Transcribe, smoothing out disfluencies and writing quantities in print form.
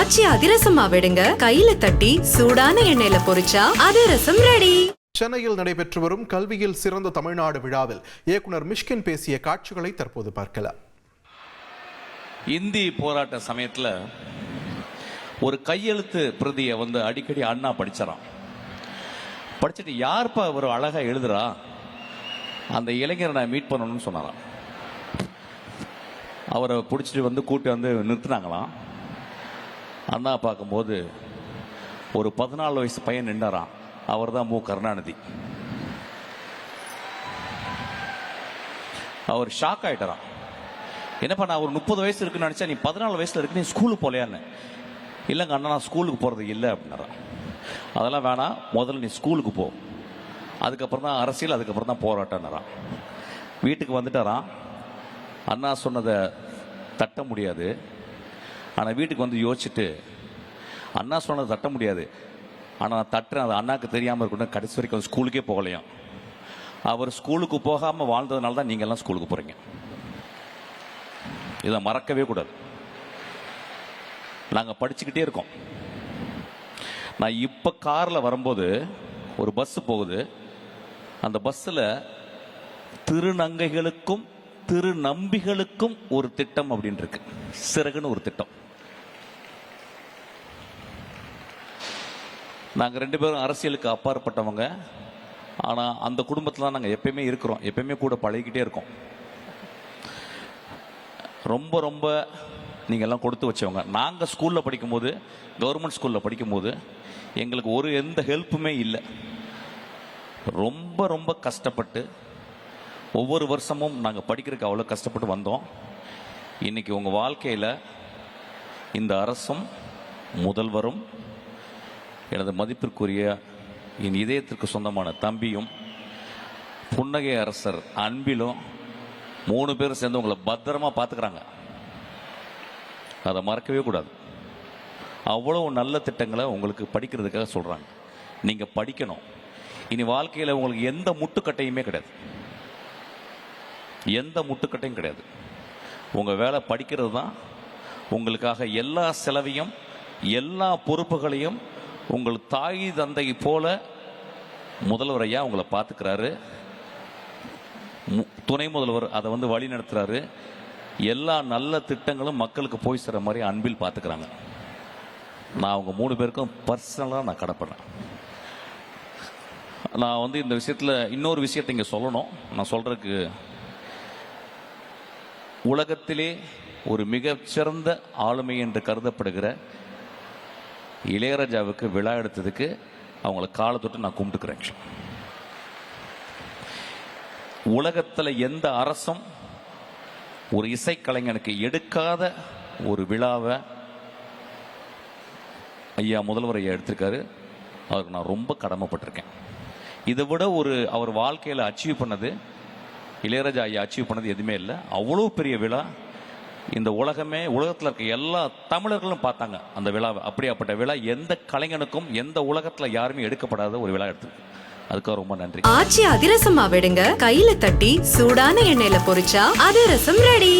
ஆச்சி அதிரசமா விடுங்க, கையில தட்டி சூடான எண்ணெயில பொரிச்சா அதிரசம் ரெடி. சென்னையில் நடைபெற்று வரும் கல்வியில் சிறந்த தமிழ்நாடு விழாவில் இயக்குனர் மிஷ்கின் பேசிய காட்சிகளை தற்போது பார்க்கலாம். இந்தி போராட்ட சமயத்தில் ஒரு கையெழுத்து பிரதியை அடிக்கடி அண்ணா படிச்சாராம். படிச்சுட்டு யார்ப்பா ஒரு அழகா எழுதுறா, அந்த இளைஞரை நான் மீட் பண்ணணும்னு சொன்னாராம். அவரை பிடிச்சிட்டு கூட்டி நிறுத்தினாங்களாம். அண்ணா பார்க்கும்போது ஒரு 14 வயசு பையன் நின்றாராம். அவர் தான் மு. கருணாநிதி. அவர் ஷாக் ஆயிட்டாராம். என்னப்பா, நான் ஒரு 30 வயசு இருக்குன்னு நினைச்சா நீ 14 வயசுல இருக்கு, நீ ஸ்கூலுக்கு போலையான்னு. இல்லைங்க அண்ணா, நான் ஸ்கூலுக்கு போறது இல்லை அப்படின்னாராம். அதெல்லாம் வேணாம், முதல்ல நீ ஸ்கூலுக்கு போ, அதுக்கப்புறம் தான் அரசியல், அதுக்கப்புறம் தான் போராட்டம்னாராம். வீட்டுக்கு வந்துட்டாராம். அண்ணா சொன்னதை தட்ட முடியாது. ஆனால் வீட்டுக்கு யோசிச்சுட்டு, அண்ணா சொன்னதை தட்ட முடியாது, ஆனால் நான் தட்டுறேன், அது அண்ணாக்கு தெரியாமல் இருக்கணும். கடைசி வரைக்கும் ஸ்கூலுக்கே போகலையும். அவர் ஸ்கூலுக்கு போகாமல் வாழ்ந்ததுனால தான் நீங்கள்லாம் ஸ்கூலுக்கு போகிறீங்க. இதை மறக்கவே கூடாது. நாங்கள் படிச்சுக்கிட்டே இருக்கோம். நான் இப்போ காரில் வரும்போது ஒரு பஸ் போகுது. அந்த பஸ்ஸில் திருநங்கைகளுக்கும் திருநம்பிகளுக்கும் ஒரு திட்டம் அப்படின்னு இருக்கு, சிறகுன்னு ஒரு திட்டம். நாங்கள் 2 பேரும் அரசியலுக்கு அப்பாற்பட்டவங்க. ஆனால் அந்த குடும்பத்தில் தான் நாங்கள் எப்பயுமே இருக்கிறோம், எப்பயுமே கூட பழகிக்கிட்டே இருக்கோம். ரொம்ப ரொம்ப நீங்கள் எல்லாம் கொடுத்து வச்சவங்க. நாங்கள் ஸ்கூலில் படிக்கும்போது, கவர்மெண்ட் ஸ்கூலில் படிக்கும்போது எங்களுக்கு எந்த ஹெல்ப்புமே இல்லை. ரொம்ப ரொம்ப கஷ்டப்பட்டு ஒவ்வொரு வருஷமும் நாங்கள் படிக்கிறதுக்கு அவ்வளோ கஷ்டப்பட்டு வந்தோம். இன்னைக்கு உங்கள் வாழ்க்கையில் இந்த அரசும் முதல்வரும் எனது மதிப்பிற்குரிய என் இதயத்திற்கு சொந்தமான தம்பியும் புன்னகை அரசர் அன்பிலும் 3 பேரும் சேர்ந்து உங்களை பத்திரமா பார்த்துக்கிறாங்க. அதை மறக்கவே கூடாது. அவ்வளவு நல்ல திட்டங்களை உங்களுக்கு படிக்கிறதுக்காக சொல்றாங்க. நீங்க படிக்கணும். இனி வாழ்க்கையில் உங்களுக்கு எந்த முட்டுக்கட்டையுமே கிடையாது, எந்த முட்டுக்கட்டையும் கிடையாது. உங்க வேலை படிக்கிறது தான். உங்களுக்காக எல்லா செலவையும் எல்லா பொறுப்புகளையும் உங்கள் தாய் தந்தை போல முதல்வர் ஐயா உங்களை பார்த்துக்கிறாரு. துணை முதல்வர் அதை வழி நடத்துறாரு. எல்லா நல்ல திட்டங்களும் மக்களுக்கு போய் சேர மாதிரி அன்பில் பார்த்துக்கிறாங்க. நான் அவங்க 3 பேருக்கும் பர்சனலாக நான் கடப்படுறேன். நான் இந்த விஷயத்தில் இன்னொரு விஷயத்தை இங்கே சொல்லணும். நான் சொல்றதுக்கு, உலகத்திலே ஒரு மிகச்சிறந்த ஆளுமை என்று கருதப்படுகிற இளையராஜாவுக்கு விழா எடுத்ததுக்கு அவங்கள காலை தொட்டு நான் கும்பிட்டுக்கிறேன். உலகத்தில் எந்த அரசும் ஒரு இசைக்கலைஞனுக்கு எடுக்காத ஒரு விழாவை ஐயா முதல்வர் ஐயா எடுத்திருக்காரு. அவருக்கு நான் ரொம்ப கடமைப்பட்டிருக்கேன். இதை விட அவர் வாழ்க்கையில் அச்சீவ் பண்ணது, இளையராஜா ஐயா அச்சீவ் பண்ணது எதுவுமே இல்லை. அவ்வளோ பெரிய விழா. இந்த உலகத்தில் இருக்க எல்லா தமிழர்களும் பார்த்தாங்க அந்த விழாவை. அப்படியாப்பட்ட விழா எந்த கலைஞனுக்கும் எந்த உலகத்தில் யாருமே எடுக்கப்படாத ஒரு விழா எடுத்து, அதுக்காக ரொம்ப நன்றி. ஆச்சி அதிரசமா விடுங்க, கையில தட்டி சூடான எண்ணெயில பொரிச்சா அதிரசம் ரெடி.